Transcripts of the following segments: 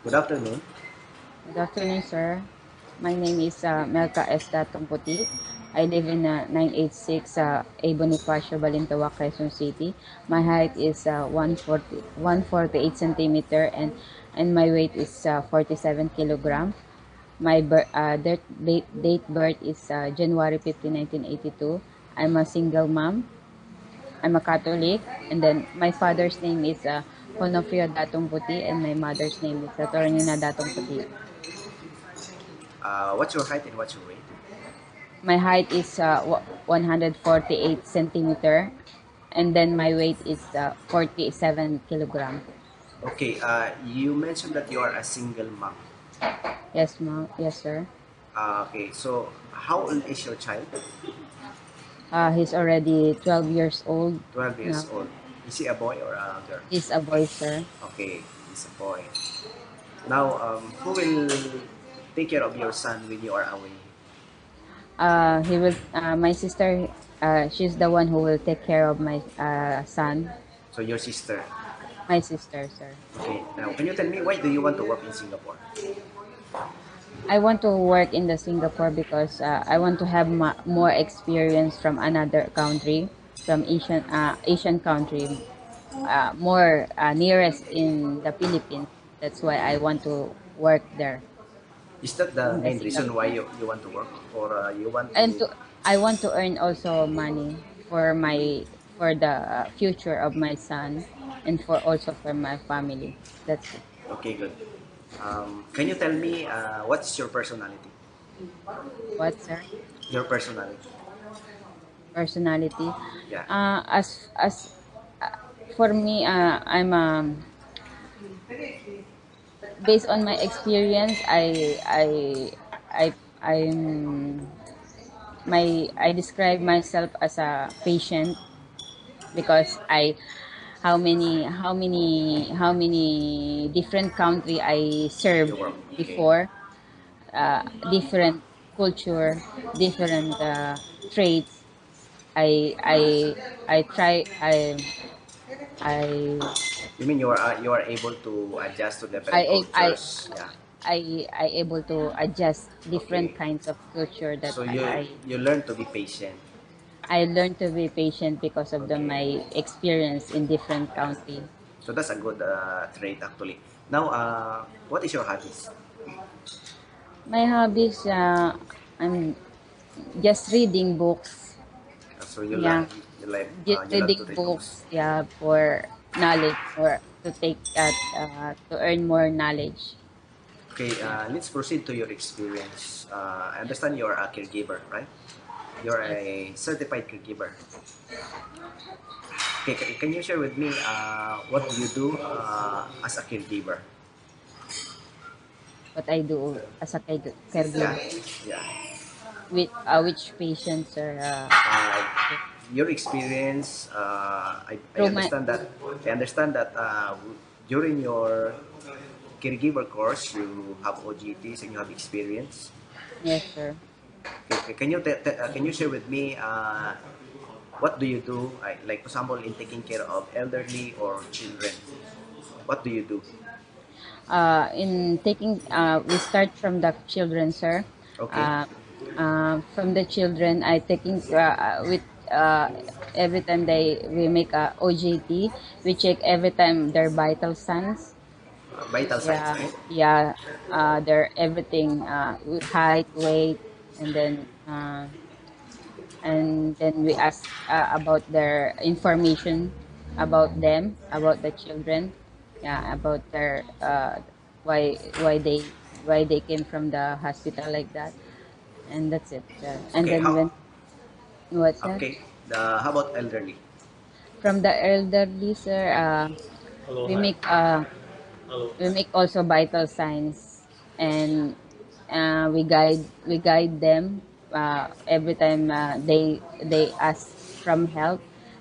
Good afternoon. Good afternoon, sir. My name is Melca Datung Puti. I live in 986 A Bonifacio, Balintawak, Quezon City. My height is 148 centimeter and my weight is 47 kilogram. My date birth is January 15, 1982. I'm a single mom. I'm a Catholic. And then my father's name is Honofrio Datung Puti and my mother's name is Tornina Datung Puti. What's your height and what's your weight? My height is 148 centimeter, and then my weight is 47 kilogram. Okay, you mentioned that you are a single mom. Yes, ma'am. Yes, sir. Okay, so how old is your child? He's already 12 years old 12 years now. old. Is he a boy or a girl? He's a boy, sir. Okay, he's a boy. Now, who will take care of your son when you are away? He will. My sister. She's the one who will take care of my son. So your sister. My sister, sir. Okay, now can you tell me why do you want to work in Singapore? I want to work in the Singapore because I want to have more experience from another country, from Asian country, more nearest in the Philippines. That's why I want to work there Is that the in the main reason Singapore. why you want to work? Or you want And to... to I want to earn also money for my for the future of my son and for also for my family. That's it. Okay, good. Can you tell me what's your personality? What, sir? Your personality. Personality. Yeah. As for me, based on my experience, I I'm I describe myself as a patient because I how many different country I served Your work. Okay. before, different culture, different traits. I I I try I You mean you are able to adjust to different I I cultures? Yeah. I able to adjust different Okay. kinds of culture that So you learn to be patient. I learned to be patient because of Okay. my experience in different Yeah. country. So that's a good trait actually. Now, what is your hobbies? My hobbies, I'm just reading books. So Yeah, you love to reading read books. books. Yeah, for knowledge or to take to earn more knowledge. Okay. Let's proceed to your experience. I understand you are a caregiver, right? You're Yes. a certified caregiver. Okay. Can you share with me what do you do as a caregiver? What I do as a Yeah. caregiver Yeah. with which patients are uh, your experience, I through my understand that during your caregiver course you have OGTs and you have experience. yes, sir. Okay, can you share with me what do you do, like for example in taking care of elderly or children? What do you do? In taking we start from the children, sir. Okay. uh, from the children I taking with uh, every time we make a OJT, we check every time their vital signs. Vital signs, Yeah, right? yeah. Their everything, height, weight, and then we ask about their information about them, about the children. Yeah, about their why they came from the hospital like that, and that's it, sir. And Okay, then how when what's that? okay, how about elderly? From the elderly, sir, Hello, we hi. make uh Hello. we make also vital signs, and we guide them every time they ask from help.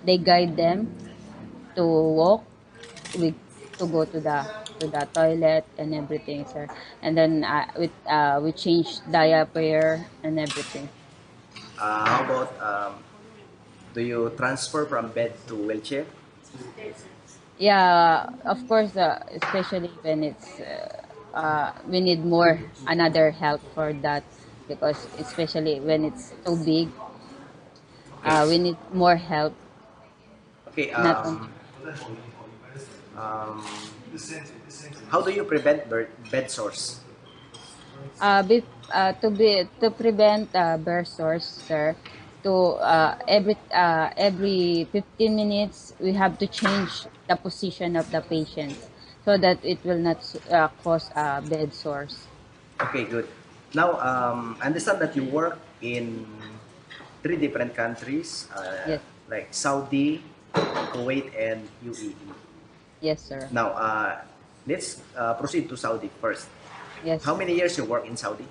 They guide them to walk, we to go to the toilet and everything, sir. And then we change diaper and everything. How about do you transfer from bed to wheelchair? Yeah, of course, especially when it's we need more another help for that, because especially when it's too big, Okay. we need more help, Okay. not only Um, how do you prevent bed sores? to prevent burst sores, sir. To every 15 minutes we have to change the position of the patient so that it will not cause bed sores. Okay, good. Now, I understand that you work in three different countries, Yes, like Saudi, Kuwait, and UAE. yes, sir. Now, let's proceed to Saudi first. How Yes. many years you work in Saudi?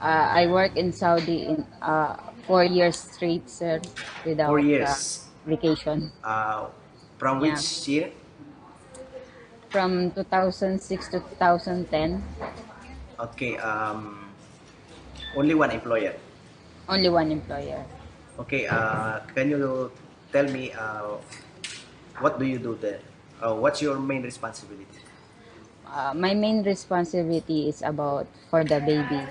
I work in Saudi in 4 years straight, sir, 4 without years. vacation. Uh, from Yeah, which year? from 2006 to 2010. Okay, only one employer. Only one employer. Okay, can you tell me what do you do there? What's your main responsibility? My main responsibility is about for the You baby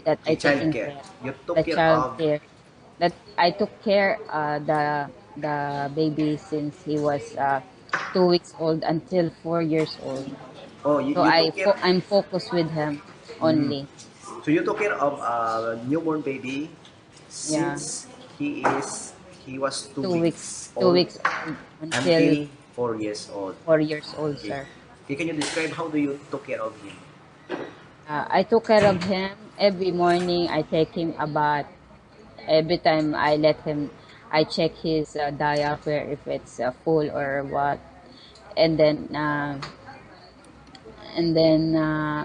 that I child taking care. care, You the took care child of. care, that I took care the baby since he was 2 weeks old until 4 years old. Oh, So you took care. I'm focused with him Mm. only. So you took care of a newborn baby Yeah, since he is he was two 2 weeks, weeks two old weeks old until until 4 years old. 4 years old, Okay. sir. Okay, can you describe how do you took care of him? I took care of him every morning. I take him a bath. Every time I check his diaper if it's full or what. And then,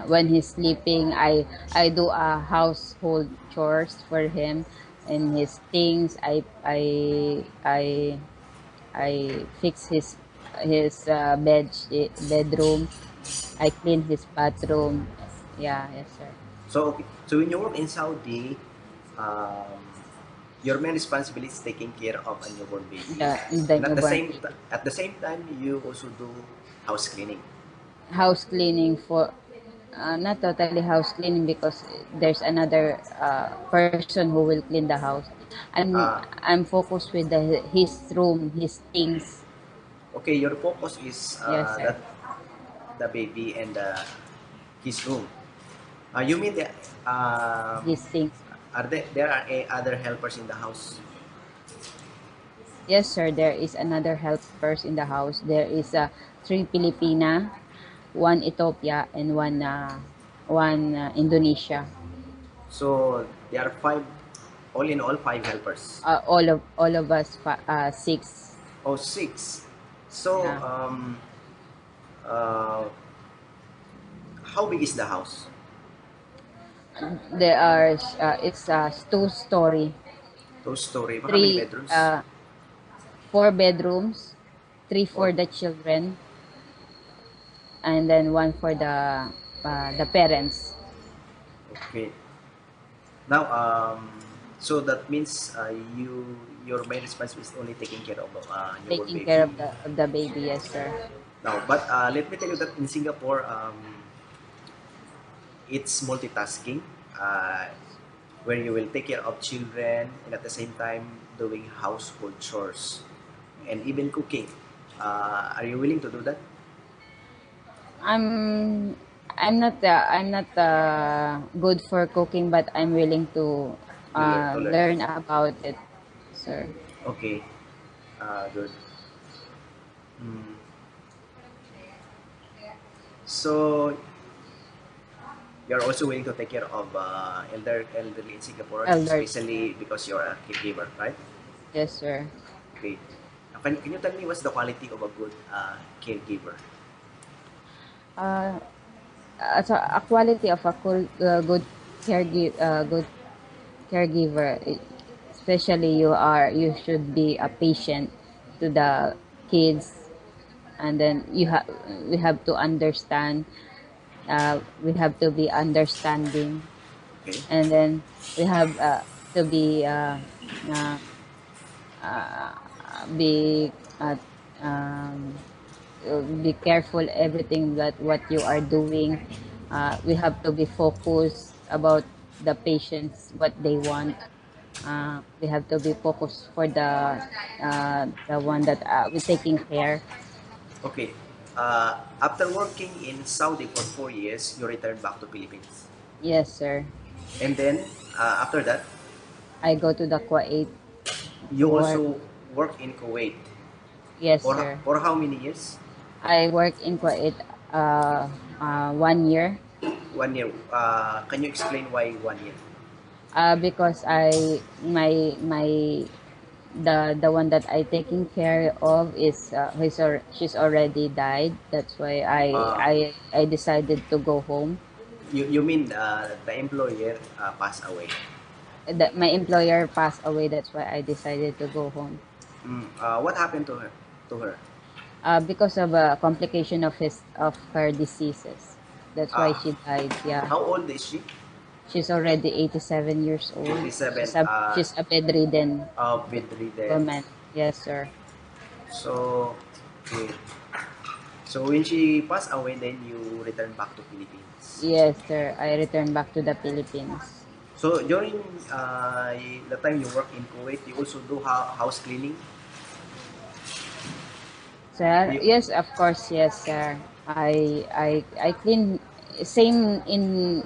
when he's sleeping, I do a household chores for him, and his things. I fix his bedroom. I clean his bathroom. Yeah, yes, sir. So okay. So when you work in Saudi, um, your main responsibility is taking care of a newborn baby, The and newborn baby. at the same time you also do house cleaning. House cleaning for not totally house cleaning, because there's another person who will clean the house. Uh, I'm focused with his room, his things. okay, your focus is Yes, sir. that the baby and his room. You mean that His things. are there are other helpers in the house? Yes, sir. There is another helpers in the house. There is three Filipina, one Ethiopia, and one Indonesia. So there are five, all in all, five helpers. All of us six. Oh, six. So Yeah. uh, how big is the house? There are it's two-story, Those story. How many three bedrooms? 4 bedrooms, three Four. for the children, and then one for the parents. Okay. Now, so that means your main responsibility is only taking care of newborn Taking care baby. of the baby, yes, sir. Now, but let me tell you that in Singapore, it's multitasking, where you will take care of children and at the same time doing household chores and even cooking. Are you willing to do that? I'm I'm not good for cooking, but I'm willing to You learn to learn. learn about it, sir. Okay, good. Mm. So you're also willing to take care of elderly in Singapore, Elder, especially because you're a caregiver, right? yes, sir. Okay. Can you tell me what's the quality of a good caregiver? Uh, so a quality of a good caregiver, especially you should be a patient to the kids, and then we have to understand, we have to be understanding, Okay. and then we have to uh, be uh, um, be careful everything that what you are doing. We have to be focused about the patients what they want. We have to be focused for the one that we're taking care. Okay. After working in Saudi for 4 years, you returned back to Philippines. Yes, sir. And then after that, I go to the Kuwait to you work. also work in Kuwait. Yes, sir. For how many years? I work in Kuwait 1 year. 1 year. Can you explain why 1 year? Because the one that I taking care of is she's already died. That's why Uh, I decided to go home. you mean the employer passed away? That my employer passed away. That's why I decided to go home. What happened to her? To her? Because of a complication of her diseases. That's why Uh, she died. Yeah, how old is she? she's already 87 years old. 87. She's a bedridden Bedridden. woman. Yes, sir. So, okay. So when she passed away, then you return back to Philippines. Yes, sir. I returned back to the Philippines. So during the time you work in Kuwait, you also do house cleaning. Sir, You, yes, of course, yes, sir. I clean same in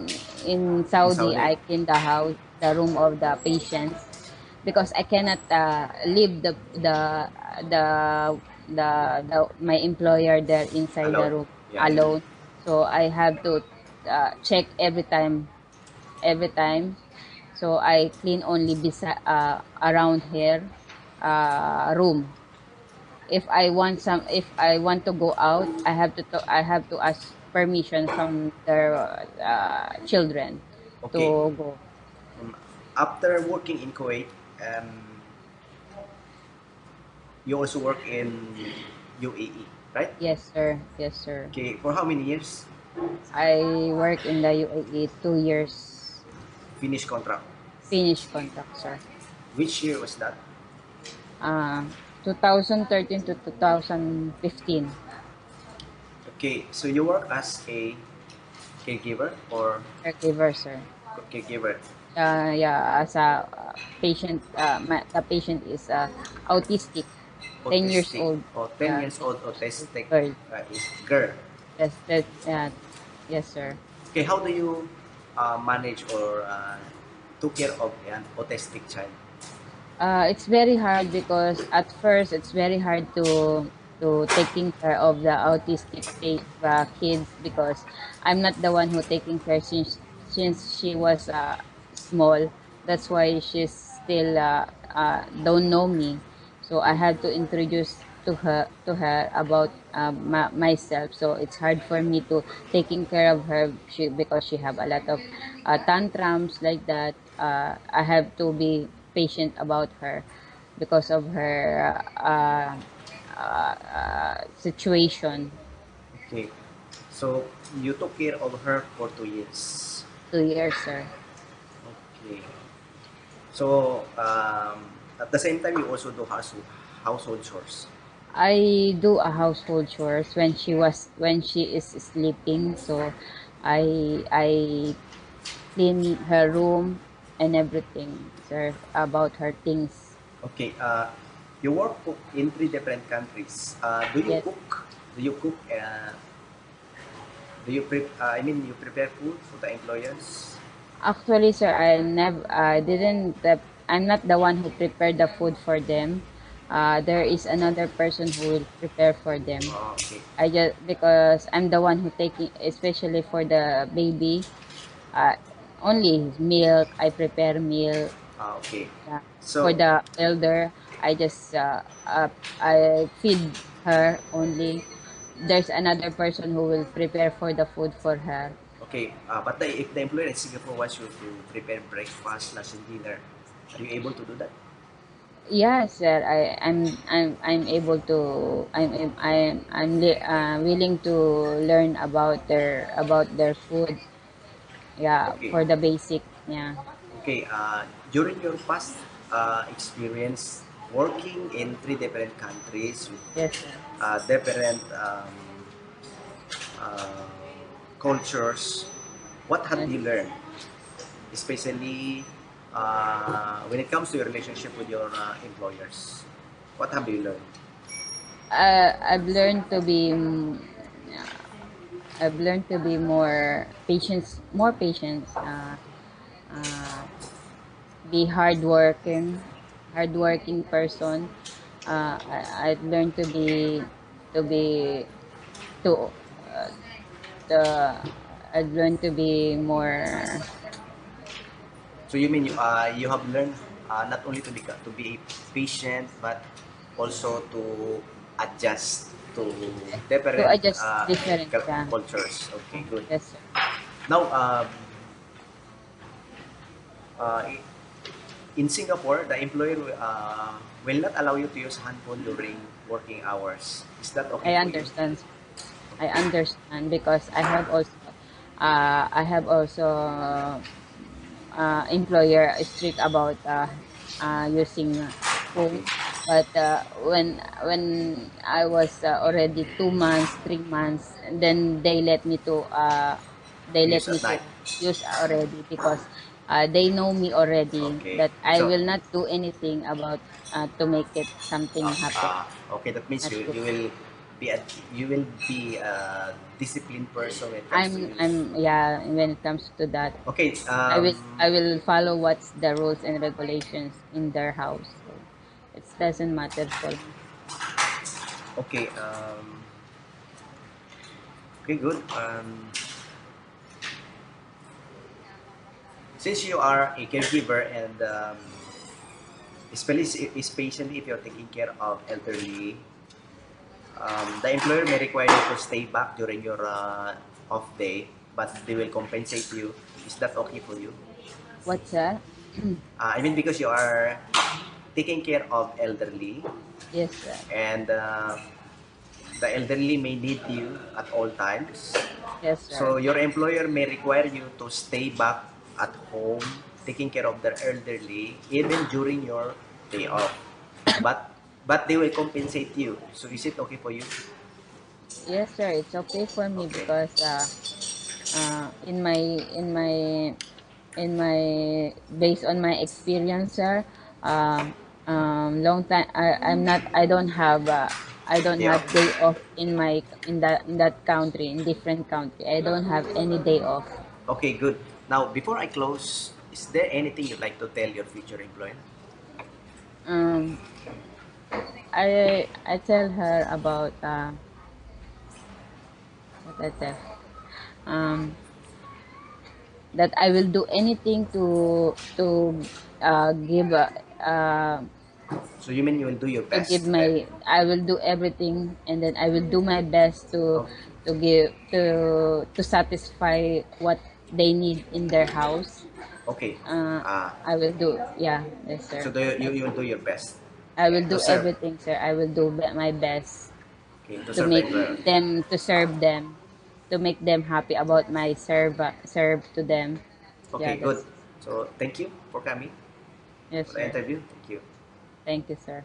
in Saudi. Saudi. I clean the house, the room of the patients because I cannot leave the my employer there inside the Alone? room Yeah, yeah. alone. So I have to check every time. So I clean only around here room. If I want to go out, I have to ask permission from their children Okay. to go. Um, After working in Kuwait, you also work in UAE, right? Yes, sir. Yes, sir. Okay. For how many years? I work in the UAE 2 years Finish contract. finish contract, sir. Which year was that? Uh, 2013 to 2015. Okay. So you work as a caregiver or Caregiver, sir. caregiver, Yeah, as a patient, the patient is autistic, 10 years autistic, old. or 10 Yeah, years 10 old years old autistic girl. is girl. Yes, that, yes, sir. Okay, how do you manage or took care of an autistic child? It's very hard because at first it's very hard to taking care of the autistic kids because I'm not the one who taking care since she was small. That's why she's still don't know me. So I had to introduce to her about myself. So it's hard for me to taking care of her because she have a lot of tantrums like that. I have to be patient about her because of her situation. Okay, so you took care of her for 2 years. 2 years, sir. Okay, so at the same time you also do household chores. I do a household chores when she is sleeping. So I clean her room and everything, sir, about her things. Okay, you work in three different countries. Do you Yes. cook? Do you cook? I mean, you prepare food for the employers? Actually, sir, I didn't, I'm not the one who prepared the food for them. There is another person who will prepare for them. Okay. I just, because I'm the one who taking, especially for the baby, uh, only milk, I prepare milk. Okay. Yeah. For So, the elder, I feed her only. There's another person who will prepare for the food for her. okay. But if the employer in Singapore wants you to prepare breakfast, lunch, and dinner, are you able to do that? Yes, sir. I'm able to. Willing to learn about their food. Yeah, Okay. for the basic. Yeah. Okay. During your past experience, working in three different countries with Yes, sir. different uh, cultures, what have Yes. you learned, especially when it comes to your relationship with your employers? What have you learned? I've learned to be I've learned to be more patience, uh, be hardworking person. I've learned to be to the I've learned to be more. So you mean you have learned not only to be patient, but also to adjust to To different adjust different, yeah. cultures. Okay, good. Yes, sir. Now, uh, in Singapore, the employer will not allow you to use handphone during working hours. Is that okay I for you? understand. I understand because I have also employer is strict about using phone. Okay. But when I was already 2 months, 3 months, and then they let Use me at night. to use already because they know me already Okay. that I So, will not do anything about to make it something happen, okay, that means not good. be a you will be a disciplined person when it comes to use. Yeah, when it comes to that, Okay. I will follow what's the rules and regulations in their house. So it doesn't matter for me. Okay. Okay. Good. Since you are a caregiver and especially if you're taking care of elderly, the employer may require you to stay back during your off day, but they will compensate you. Is that okay for you? What's that? I mean, because you are taking care of elderly, Yes, sir. and the elderly may need you at all times. Yes, So sir. your employer may require you to stay back at home taking care of their elderly even during your day off. But they will compensate you. So is it okay for you? Yes, sir. It's okay for me Okay. because in my based on my experience, sir, long time I don't Day have off. day off in that country, in different country. I don't have any day off. Okay, good. Now, before I close, is there anything you'd like to tell your future employer? Um, I tell her about what I tell that I will do anything give So you mean you will do your to give best? my I will do everything, and then I will do my best Oh, to give to satisfy what they need in their house. okay. uh Uh, I will do, yeah. Yes, so sir. you will do your best I will to do serve. everything, sir. I will do my best Okay, to to serve the make employer. to serve them, to make them happy about my serve to them. Yeah, Okay, good. that's So thank you for coming yes, for the sir. interview. Thank you. Thank you, sir.